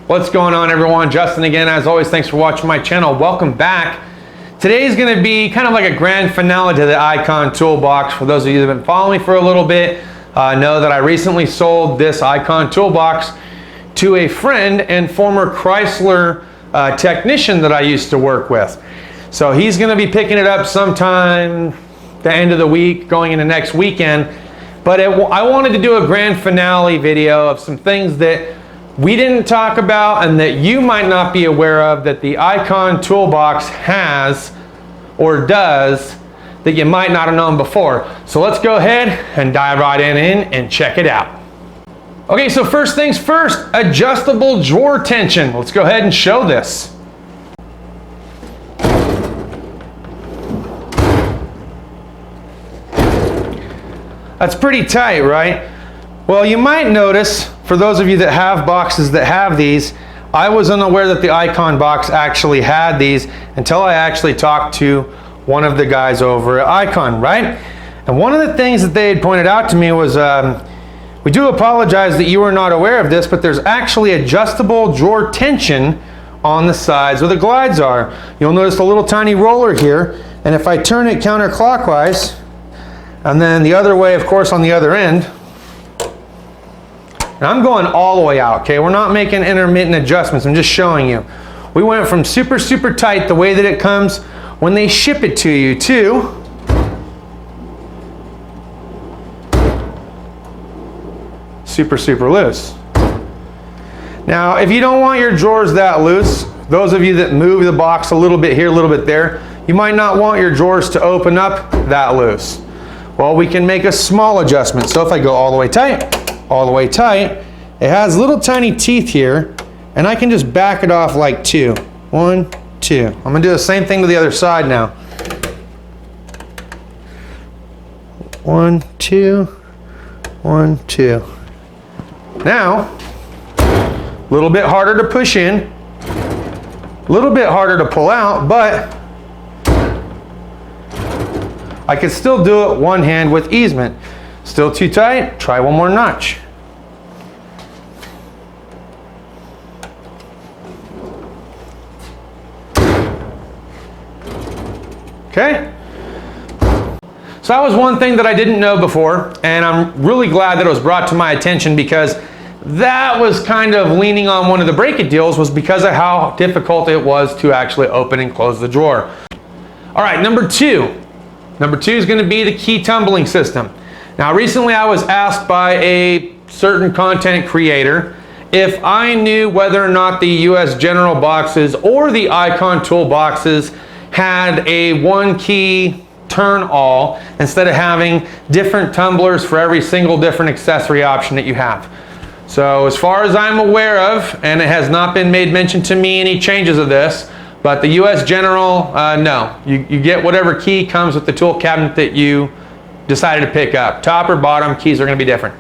What's going on, everyone? Justin again. As always, thanks for watching my channel. Welcome back. Today's going to be kind of like a grand finale to the Icon Toolbox. For those of you that have been following me for a little bit, know that I recently sold this Icon Toolbox to a friend and former Chrysler technician that I used to work with. So he's going to be picking it up sometime the end of the week, going into next weekend. But I wanted to do a grand finale video of some things that we didn't talk about and that you might not be aware of that the Icon Toolbox has or does that you might not have known before. So let's go ahead and dive right in and check it out. Okay, so first things first, adjustable drawer tension. Let's go ahead and show this. That's pretty tight, right? Well, you might notice, for those of you that have boxes that have these, I was unaware that the Icon box actually had these until I actually talked to one of the guys over at Icon, right? And one of the things that they had pointed out to me was, we do apologize that you were not aware of this, but there's actually adjustable drawer tension on the sides where the glides are. You'll notice a little tiny roller here, and if I turn it counterclockwise, and then the other way, of course, on the other end, and I'm going all the way out, okay? We're not making intermittent adjustments. I'm just showing you. We went from super, super tight, the way that it comes when they ship it to you, to super, super loose. Now, if you don't want your drawers that loose, those of you that move the box a little bit here, a little bit there, you might not want your drawers to open up that loose. Well, we can make a small adjustment. So if I go all the way tight, all the way tight, it has little tiny teeth here, and I can just back it off like two. 1, 2. I'm gonna do the same thing to the other side now. 1, 2, 1, 2. Now, a little bit harder to push in, a little bit harder to pull out, but I can still do it one hand with easement. Still too tight? Try one more notch. Okay? So that was one thing that I didn't know before, and I'm really glad that it was brought to my attention, because that was kind of leaning on one of the break it deals, was because of how difficult it was to actually open and close the drawer. All right, number two. Number two is going to be the key tumbling system. Now, recently I was asked by a certain content creator if I knew whether or not the US General boxes or the Icon Toolboxes had a one key turn all instead of having different tumblers for every single different accessory option that you have. So as far as I'm aware of, and it has not been made mention to me any changes of this, but the US General, no. You get whatever key comes with the tool cabinet that you decided to pick up. Top or bottom, keys are going to be different.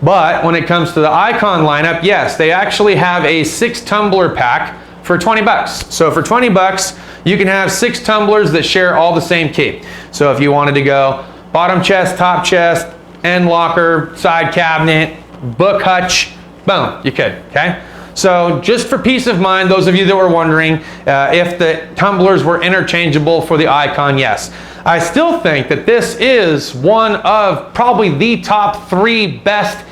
But when it comes to the Icon lineup, yes, they actually have a 6 tumbler pack for 20 bucks. So for 20 bucks, you can have 6 tumblers that share all the same key. So if you wanted to go bottom chest, top chest, end locker, side cabinet, book hutch, boom, you could, okay? So just for peace of mind, those of you that were wondering if the tumblers were interchangeable for the Icon, yes. I still think that this is one of probably the top 3 best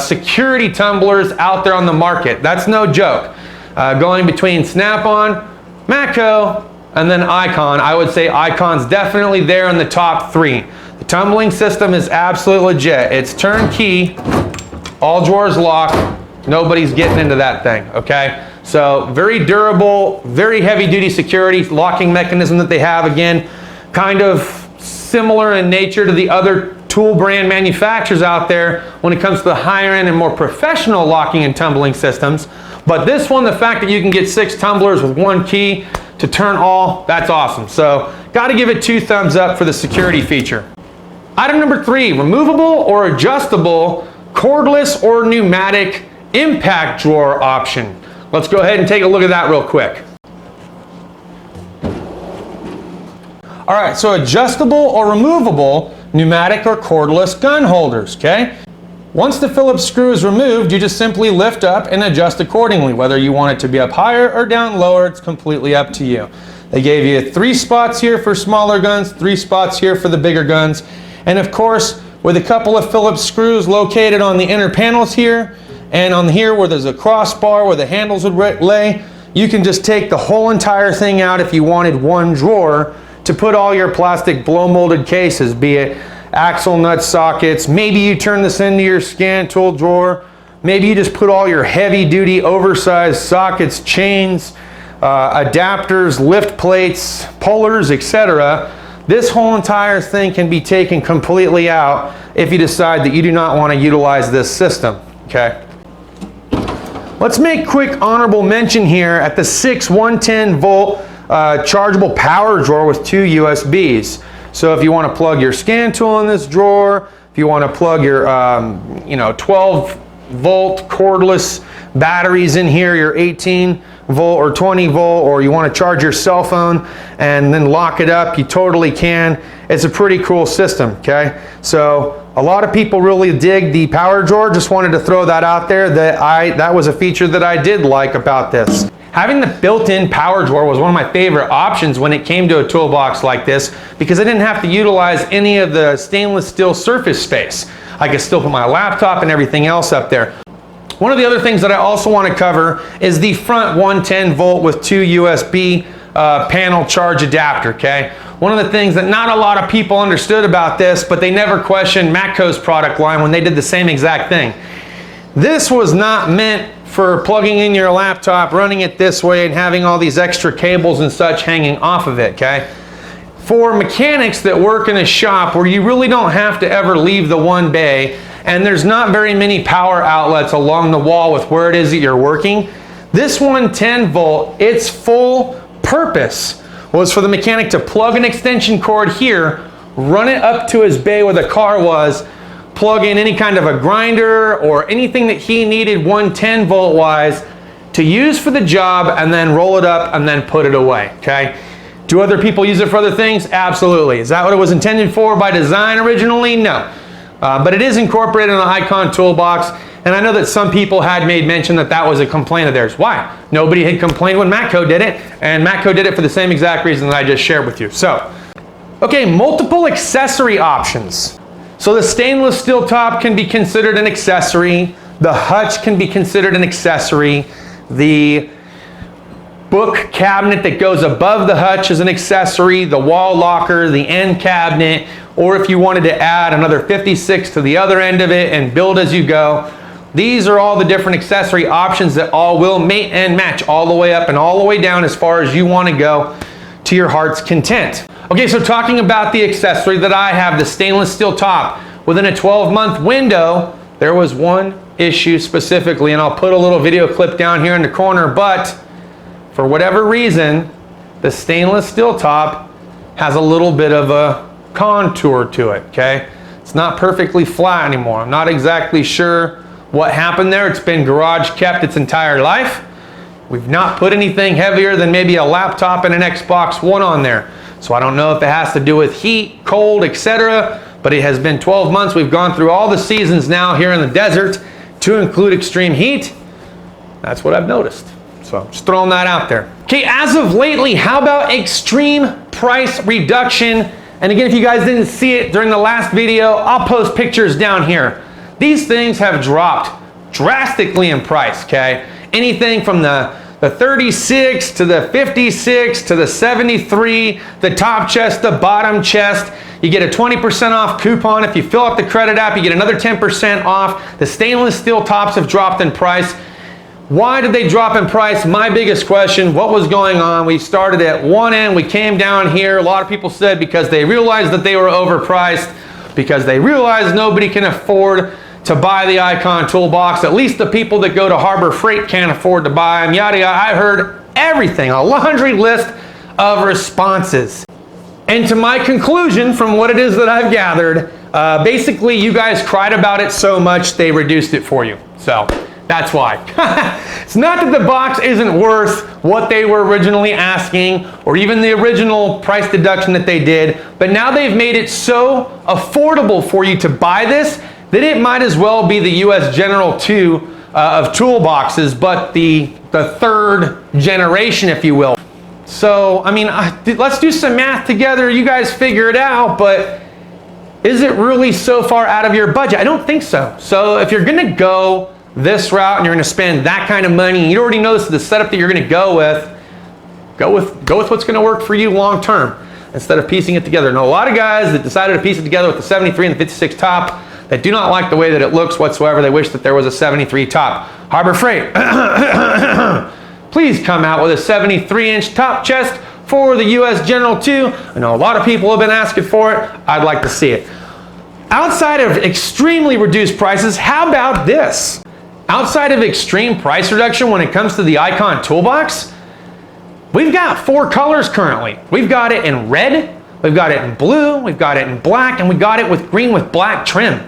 security tumblers out there on the market. That's no joke. Going between Snap-on, Matco, and then Icon, I would say Icon's definitely there in the top 3. The tumbling system is absolutely legit. It's turnkey, all drawers lock, nobody's getting into that thing, okay? So very durable, very heavy duty security locking mechanism that they have. Again, kind of similar in nature to the other tool brand manufacturers out there when it comes to the higher end and more professional locking and tumbling systems. But this one, the fact that you can get 6 tumblers with one key to turn all, that's awesome. So got to give it 2 thumbs up for the security feature. Item number 3, removable or adjustable cordless or pneumatic impact drawer option. Let's go ahead and take a look at that real quick. All right, so adjustable or removable pneumatic or cordless gun holders, okay? Once the Phillips screw is removed, you just simply lift up and adjust accordingly. Whether you want it to be up higher or down lower, it's completely up to you. They gave you 3 spots here for smaller guns, 3 spots here for the bigger guns. And of course, with a couple of Phillips screws located on the inner panels here, and on here where there's a crossbar where the handles would lay, you can just take the whole entire thing out if you wanted one drawer to put all your plastic blow molded cases, be it axle nut sockets. Maybe you turn this into your scan tool drawer. Maybe you just put all your heavy duty oversized sockets, chains, adapters, lift plates, pullers, etc. This whole entire thing can be taken completely out if you decide that you do not want to utilize this system. Okay. Let's make quick honorable mention here at the 6 110 volt chargeable power drawer with 2 USBs. So if you want to plug your scan tool in this drawer, if you want to plug your 12 volt cordless batteries in here, your 18 volt or 20 volt, or you want to charge your cell phone and then lock it up, you totally can. It's a pretty cool system, okay? So a lot of people really dig the power drawer. Just wanted to throw that out there, that was a feature that I did like about this. Having the built-in power drawer was one of my favorite options when it came to a toolbox like this, because I didn't have to utilize any of the stainless steel surface space. I could still put my laptop and everything else up there. One of the other things that I also want to cover is the front 110 volt with 2 USB panel charge adapter, okay? One of the things that not a lot of people understood about this, but they never questioned Matco's product line when they did the same exact thing. This was not meant for plugging in your laptop, running it this way, and having all these extra cables and such hanging off of it, okay? For mechanics that work in a shop where you really don't have to ever leave the one bay, and there's not very many power outlets along the wall with where it is that you're working, this 110 volt, its full purpose was for the mechanic to plug an extension cord here, run it up to his bay where the car was, plug in any kind of a grinder or anything that he needed 110 volt wise to use for the job, and then roll it up and then put it away, okay? Do other people use it for other things? Absolutely. Is that what it was intended for by design originally? No. But it is incorporated in the Icon toolbox, and I know that some people had made mention that that was a complaint of theirs. Why? Nobody had complained when Matco did it, and Matco did it for the same exact reason that I just shared with you. So, okay, multiple accessory options. So the stainless steel top can be considered an accessory. The hutch can be considered an accessory. The book cabinet that goes above the hutch is an accessory. The wall locker, the end cabinet, or if you wanted to add another 56 to the other end of it and build as you go. These are all the different accessory options that all will mate and match all the way up and all the way down as far as you want to go to your heart's content. Okay, so talking about the accessory that I have, the stainless steel top, within a 12-month window, there was one issue specifically, and I'll put a little video clip down here in the corner, but for whatever reason, the stainless steel top has a little bit of a contour to it, okay? It's not perfectly flat anymore. I'm not exactly sure what happened there. It's been garage kept its entire life. We've not put anything heavier than maybe a laptop and an Xbox One on there. So I don't know if it has to do with heat, cold, etc. But it has been 12 months. We've gone through all the seasons now here in the desert to include extreme heat. That's what I've noticed. So just throwing that out there. Okay, as of lately, how about extreme price reduction? And again, if you guys didn't see it during the last video, I'll post pictures down here. These things have dropped drastically in price, okay? Anything from the 36 to the 56 to the 73, the top chest, the bottom chest. You get a 20% off coupon. If you fill out the credit app, you get another 10% off. The stainless steel tops have dropped in price. Why did they drop in price? My biggest question, what was going on? We started at one end, we came down here. A lot of people said because they realized that they were overpriced, because they realized nobody can afford to buy the Icon toolbox. At least the people that go to Harbor Freight can't afford to buy them, yada yada. I heard everything, a laundry list of responses. And to my conclusion from what it is that I've gathered, basically you guys cried about it so much they reduced it for you. So that's why. It's not that the box isn't worth what they were originally asking or even the original price deduction that they did, but now they've made it so affordable for you to buy this that it might as well be the US General 2 of toolboxes, but the third generation, if you will. So, I mean, let's do some math together. You guys figure it out, but is it really so far out of your budget? I don't think so. So if you're gonna go this route and you're gonna spend that kind of money, and you already know this is the setup that you're gonna go with what's gonna work for you long term instead of piecing it together. And a lot of guys that decided to piece it together with the 73 and the 56 top that do not like the way that it looks whatsoever. They wish that there was a 73 top. Harbor Freight, please come out with a 73-inch top chest for the US General 2. I know a lot of people have been asking for it. I'd like to see it. Outside of extremely reduced prices, how about this? Outside of extreme price reduction when it comes to the Icon toolbox, we've got 4 colors currently. We've got it in red, we've got it in blue, we've got it in black, and we got it with green with black trim.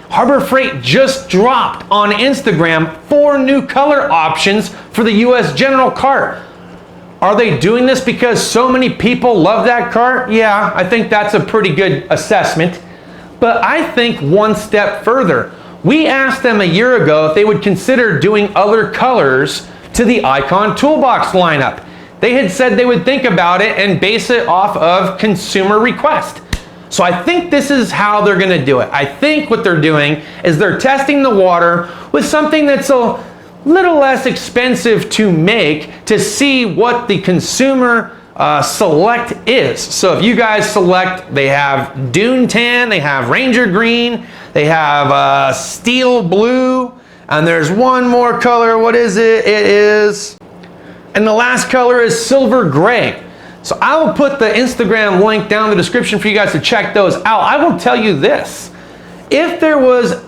Harbor Freight just dropped on Instagram 4 new color options for the US General cart. Are they doing this because so many people love that cart? Yeah, I think that's a pretty good assessment. But I think one step further. We asked them a year ago if they would consider doing other colors to the Icon toolbox lineup. They had said they would think about it and base it off of consumer request. So I think this is how they're gonna do it. I think what they're doing is they're testing the water with something that's a little less expensive to make to see what the consumer select is. So if you guys select, they have Dune Tan, they have Ranger Green, they have Steel Blue, and there's one more color. What is it? It is, and the last color is Silver Gray. So I will put the Instagram link down in the description for you guys to check those out. I will tell you this, if there was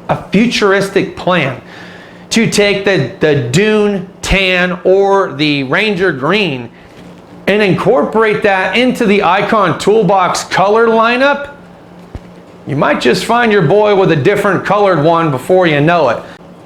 a futuristic plan to take the Dune Tan or the Ranger Green and incorporate that into the Icon toolbox color lineup, you might just find your boy with a different colored one before you know it.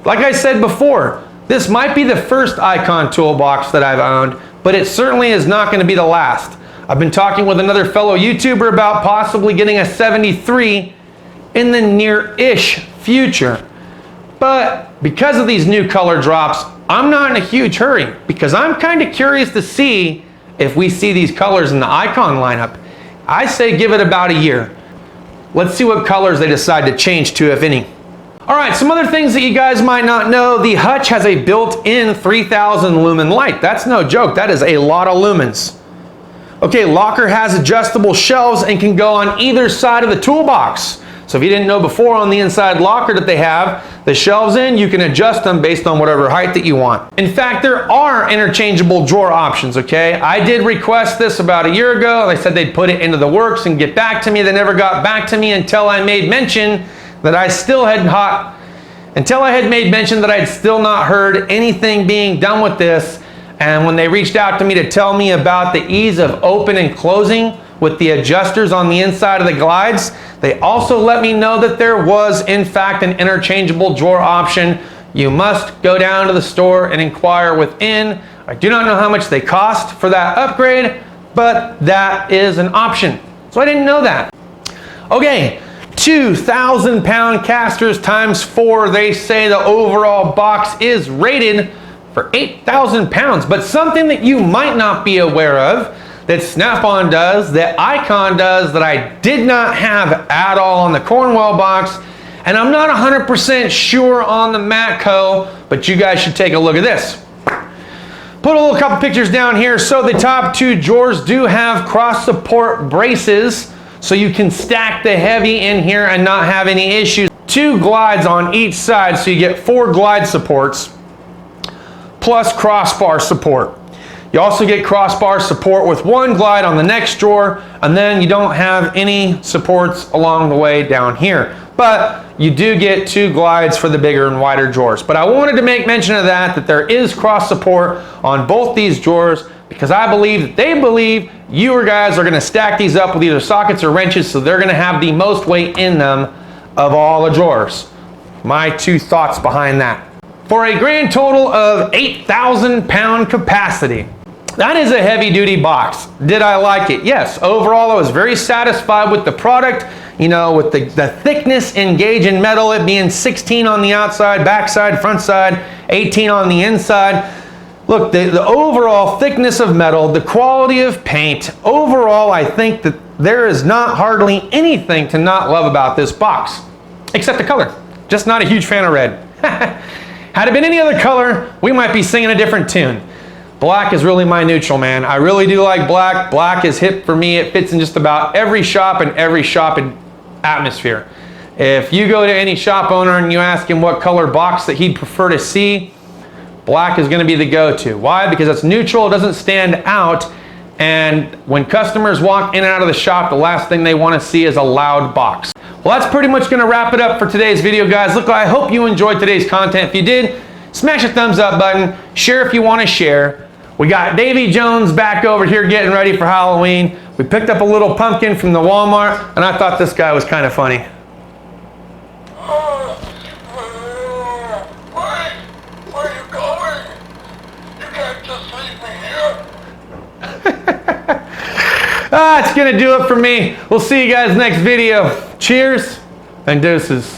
Like I said before, this might be the first Icon toolbox that I've owned, but it certainly is not going to be the last. I've been talking with another fellow YouTuber about possibly getting a 73 in the near-ish future. But because of these new color drops, I'm not in a huge hurry because I'm kind of curious to see if we see these colors in the Icon lineup. I say give it about a year. Let's see what colors they decide to change to, if any. All right, some other things that you guys might not know. The hutch has a built-in 3000 lumen light. That's no joke. That is a lot of lumens. Okay, locker has adjustable shelves and can go on either side of the toolbox. So if you didn't know before, on the inside locker that they have the shelves in, you can adjust them based on whatever height that you want. In fact, there are interchangeable drawer options, okay? I did request this about a year ago. They said they'd put it into the works and get back to me. They never got back to me until I made mention that I had still not heard anything being done with this. And when they reached out to me to tell me about the ease of open and closing with the adjusters on the inside of the glides, they also let me know that there was in fact an interchangeable drawer option. You must go down to the store and inquire within. I do not know how much they cost for that upgrade, but that is an option. So I didn't know that. Okay, 2,000 pound casters times 4. They say the overall box is rated for 8,000 pounds, but something that you might not be aware of that Snap-on does, that Icon does, that I did not have at all on the Cornwell box, and I'm not 100% sure on the Matco, but you guys should take a look at this. Put a little couple pictures down here. So the top 2 drawers do have cross support braces, so you can stack the heavy in here and not have any issues. 2 glides on each side, so you get 4 glide supports plus crossbar support. You also get crossbar support with 1 glide on the next drawer, and then you don't have any supports along the way down here. But you do get 2 glides for the bigger and wider drawers. But I wanted to make mention of that there is cross support on both these drawers, because I believe that they believe you guys are going to stack these up with either sockets or wrenches, so they're going to have the most weight in them of all the drawers. My 2 thoughts behind that. For a grand total of 8,000 pound capacity. That is a heavy duty box. Did I like it? Yes. Overall, I was very satisfied with the product. you know, with the thickness in gauge and metal, it being 16 on the outside, backside, front side, 18 on the inside. Look, the overall thickness of metal, the quality of paint, overall, I think that there is not hardly anything to not love about this box, except the color. Just not a huge fan of red. Had it been any other color, we might be singing a different tune. Black is really my neutral, man. I really do like black. Black is hip for me. It fits in just about every shop and every shopping atmosphere. If you go to any shop owner and you ask him what color box that he'd prefer to see, black is going to be the go-to. Why? Because it's neutral, it doesn't stand out, and when customers walk in and out of the shop, the last thing they want to see is a loud box. Well, that's pretty much going to wrap it up for today's video, guys. Look, I hope you enjoyed today's content. If you did, smash the thumbs up button, share if you want to share. We got Davy Jones back over here getting ready for Halloween. We picked up a little pumpkin from the Walmart, and I thought this guy was kind of funny. That's gonna do it for me. We'll see you guys next video. Cheers and deuces.